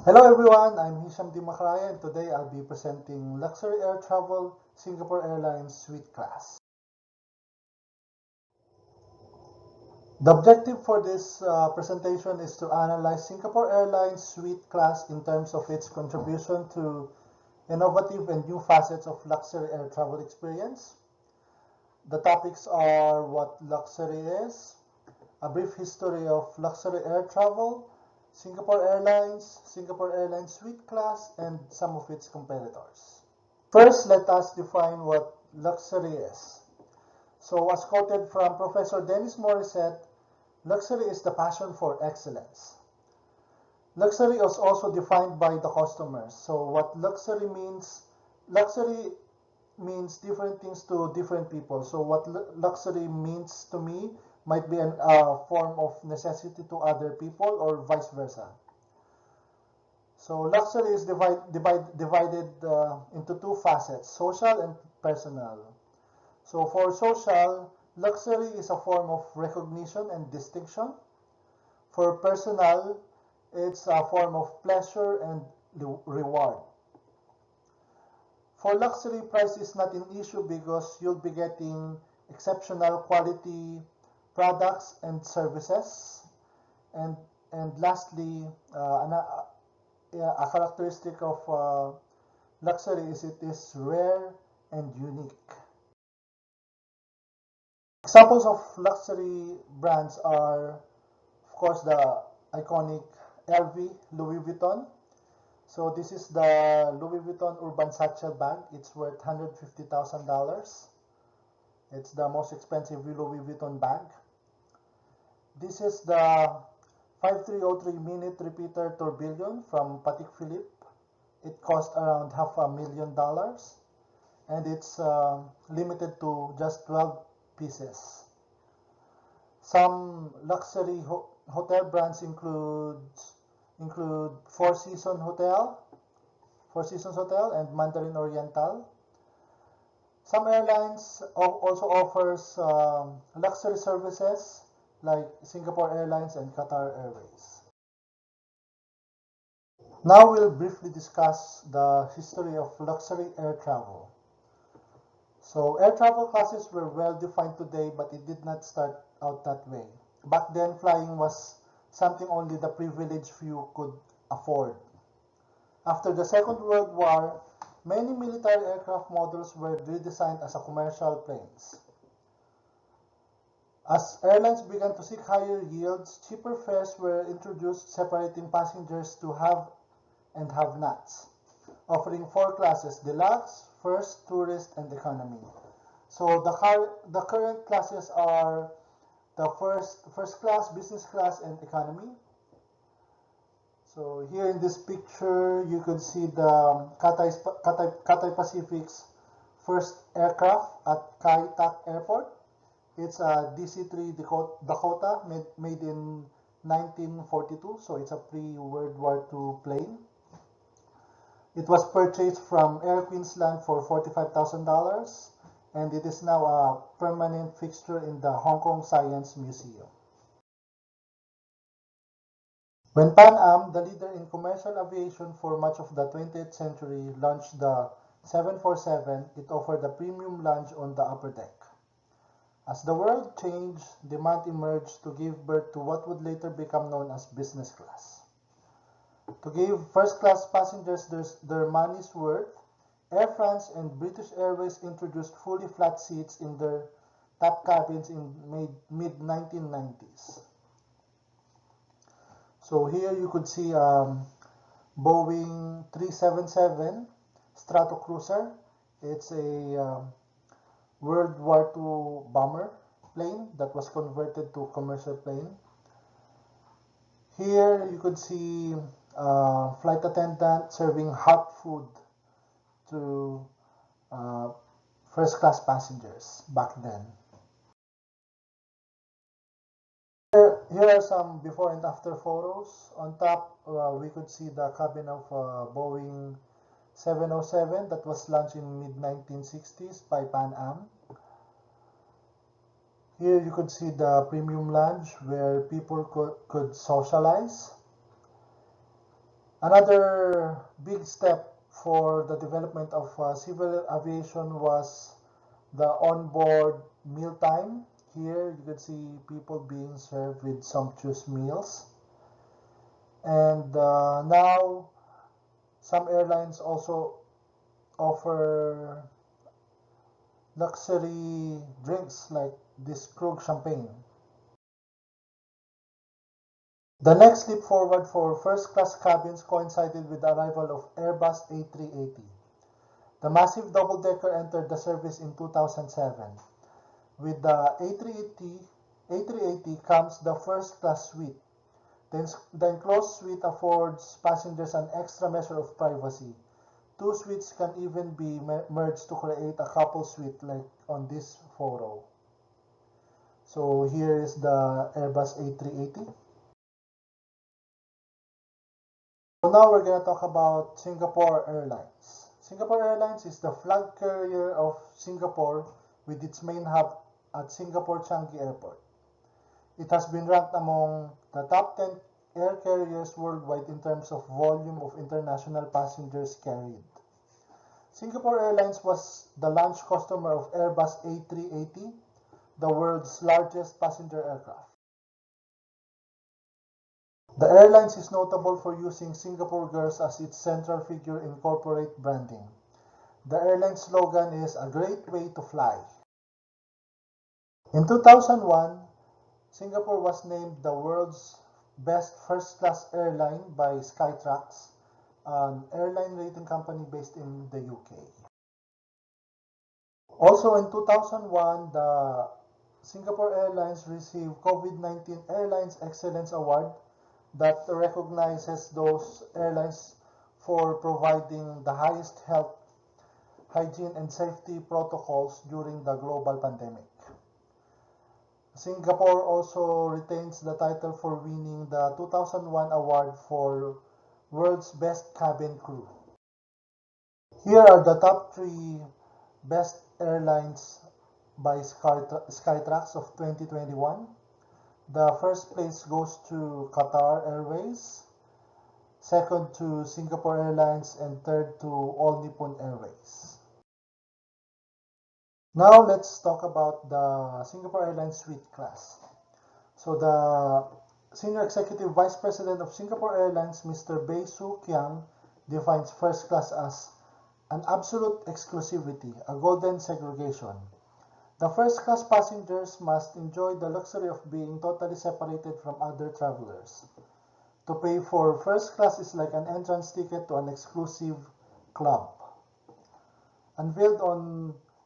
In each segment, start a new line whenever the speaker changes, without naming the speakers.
Hello everyone, I'm Hisham Dimakraya and today I'll be presenting Luxury Air Travel Singapore Airlines Suite Class. The objective for this presentation is to analyze Singapore Airlines Suite Class in terms of its contribution to innovative and new facets of luxury air travel experience. The topics are what luxury is, a brief history of luxury air travel, Singapore Airlines Suite Class, and some of its competitors. First, let us define what luxury is. So, as quoted from Professor Dennis Morissette, luxury is the passion for excellence. Luxury is also defined by the customers. So, what luxury means different things to different people. So, what luxury means to me might be a form of necessity to other people or vice versa. So luxury is divided into two facets, social and personal. So for social, luxury is a form of recognition and distinction. For personal, it's a form of pleasure and reward. For luxury, price is not an issue because you'll be getting exceptional quality products and services. And lastly, a characteristic of luxury is it is rare and unique. Examples of luxury brands are, of course, the iconic LV, Louis Vuitton. So this is the Louis Vuitton Urban Satchel bag. It's worth $150,000. It's the most expensive Louis Vuitton bag. This is the 5303 minute repeater tourbillon from Patek Philippe. It cost around $500,000 and it's limited to just 12 pieces. Some luxury hotel brands include Four Seasons Hotel and Mandarin Oriental. Some airlines also offers luxury services like Singapore Airlines and Qatar Airways. Now we'll briefly discuss the history of luxury air travel. So air travel classes were well defined today, but it did not start out that way. Back then, flying was something only the privileged few could afford. After the Second World War, many military aircraft models were redesigned as commercial planes. As airlines began to seek higher yields, cheaper fares were introduced separating passengers to have and have-nots, offering four classes: deluxe, first, tourist, and economy. So the current classes are the first class, business class, and economy. So here in this picture, you could see the Cathay Pacific's first aircraft at Kai Tak Airport. It's a DC-3 Dakota made in 1942, so it's a pre-World War II plane. It was purchased from Air Queensland for $45,000, and it is now a permanent fixture in the Hong Kong Science Museum. When Pan Am, the leader in commercial aviation for much of the 20th century, launched the 747, it offered a premium lounge on the upper deck. As the world changed, demand emerged to give birth to what would later become known as business class. To give first-class passengers their money's worth, Air France and British Airways introduced fully flat seats in their top cabins in mid-1990s. So here you could see Boeing 377 Stratocruiser. It's a World War II bomber plane that was converted to commercial plane. Here you could see flight attendant serving hot food to first class passengers back then. Here are some before and after photos. On top, we could see the cabin of Boeing 707 that was launched in mid-1960s by Pan Am. Here you could see the premium lounge where people could socialize. Another big step for the development of civil aviation was the onboard mealtime. Here you can see people being served with sumptuous meals. And now some airlines also offer luxury drinks like this Krug champagne. The next leap forward for first-class cabins coincided with the arrival of Airbus A380. The massive double-decker entered the service in 2007. With the A380 comes the first-class suite. The enclosed suite affords passengers an extra measure of privacy. Two suites can even be merged to create a couple suite like on this photo. So here is the Airbus A380. So now we're going to talk about Singapore Airlines. Singapore Airlines is the flag carrier of Singapore with its main hub at Singapore Changi Airport. It has been ranked among the top 10 air carriers worldwide in terms of volume of international passengers carried. Singapore Airlines was the launch customer of Airbus A380, the world's largest passenger aircraft. The airlines is notable for using Singapore Girls as its central figure in corporate branding. The airline's slogan is "A great way to fly." In 2001, Singapore was named the world's best first-class airline by Skytrax, an airline rating company based in the UK. Also in 2001, the Singapore Airlines received COVID-19 Airlines Excellence Award that recognizes those airlines for providing the highest health, hygiene, and safety protocols during the global pandemic. Singapore also retains the title for winning the 2001 award for World's Best Cabin Crew. Here are the top 3 best airlines by Skytrax of 2021. The first place goes to Qatar Airways, second to Singapore Airlines, and third to All Nippon Airways. Now let's talk about the Singapore Airlines Suite class. So the Senior Executive Vice President of Singapore Airlines, Mr. Bae Soo Kiang, defines first class as an absolute exclusivity, a golden segregation. The first class passengers must enjoy the luxury of being totally separated from other travelers. To pay for first class is like an entrance ticket to an exclusive club. Unveiled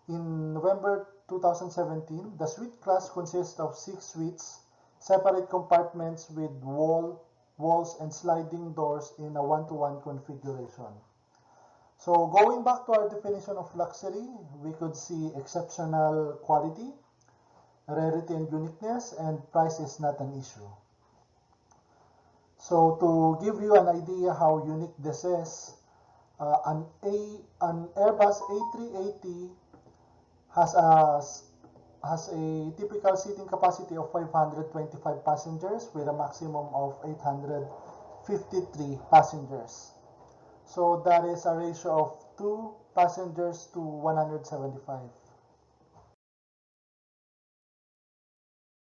in November 2017, the suite class consists of 6 suites, separate compartments with walls and sliding doors in a one-to-one configuration. So going back to our definition of luxury, we could see exceptional quality, rarity and uniqueness, and price is not an issue. So to give you an idea how unique this is, an Airbus A380 has a typical seating capacity of 525 passengers with a maximum of 853 passengers. So that is a ratio of 2 passengers to 175.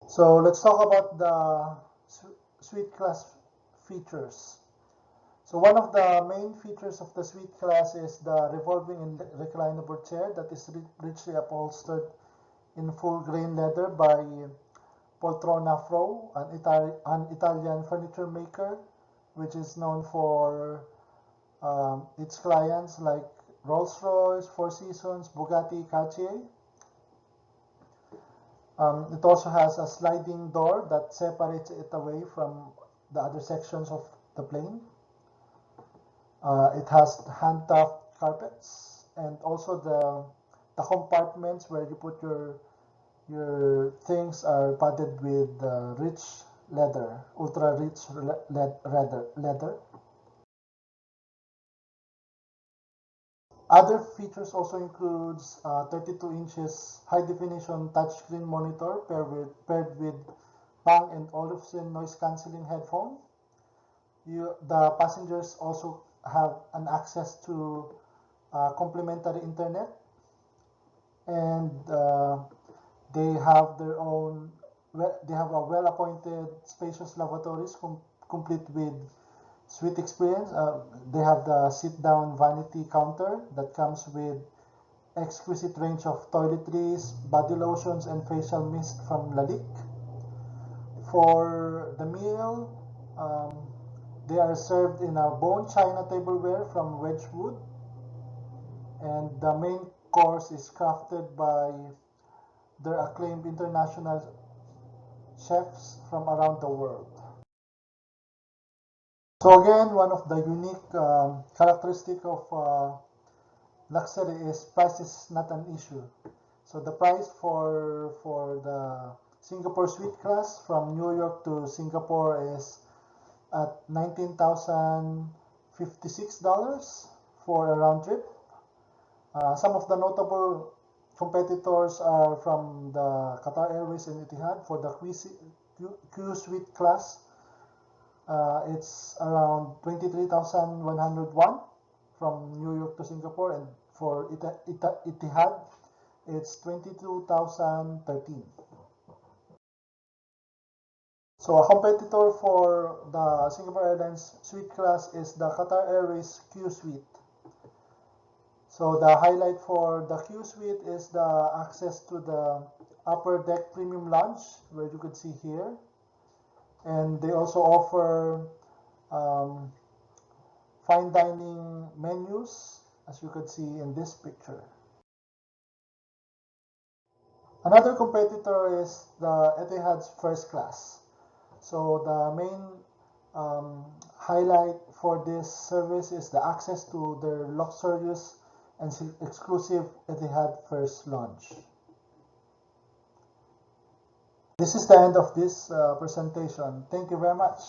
So let's talk about the suite class features. So one of the main features of the suite class is the revolving and reclinable chair that is richly upholstered in full grain leather by Poltrona Fro, an Italian furniture maker, which is known for its clients like Rolls-Royce, Four Seasons, Bugatti, Cartier. It also has a sliding door that separates it away from the other sections of the plane. It has hand-tough carpets, and also the compartments where you put your things are padded with rich leather, ultra rich leather. Other features also includes 32 inches high-definition touchscreen monitor paired with Bang & Olufsen noise-canceling headphone, the passengers also have an access to complimentary internet, and they have their own. They have a well-appointed, spacious lavatories complete with suite experience. They have the sit-down vanity counter that comes with exquisite range of toiletries, body lotions, and facial mist from Lalique. For the meal, they are served in a bone china tableware from Wedgwood, and the main course is crafted by their acclaimed international chefs from around the world. So again, one of the unique characteristic of luxury is price is not an issue. So the price for the Singapore Suite class from New York to Singapore is at $19,056 for a round trip. Some of the notable competitors are from the Qatar Airways and Etihad. For the Q Suite class, it's around 23,101 from New York to Singapore, and for Etihad, it's 22,013. So a competitor for the Singapore Airlines Suite class is the Qatar Airways Q Suite. So the highlight for the Q Suite is the access to the upper deck premium lounge, where you could see here. And they also offer fine dining menus, as you could see in this picture. Another competitor is the Etihad's first class. So the main highlight for this service is the access to their luxurious and exclusive Etihad First Lounge. This is the end of this presentation. Thank you very much.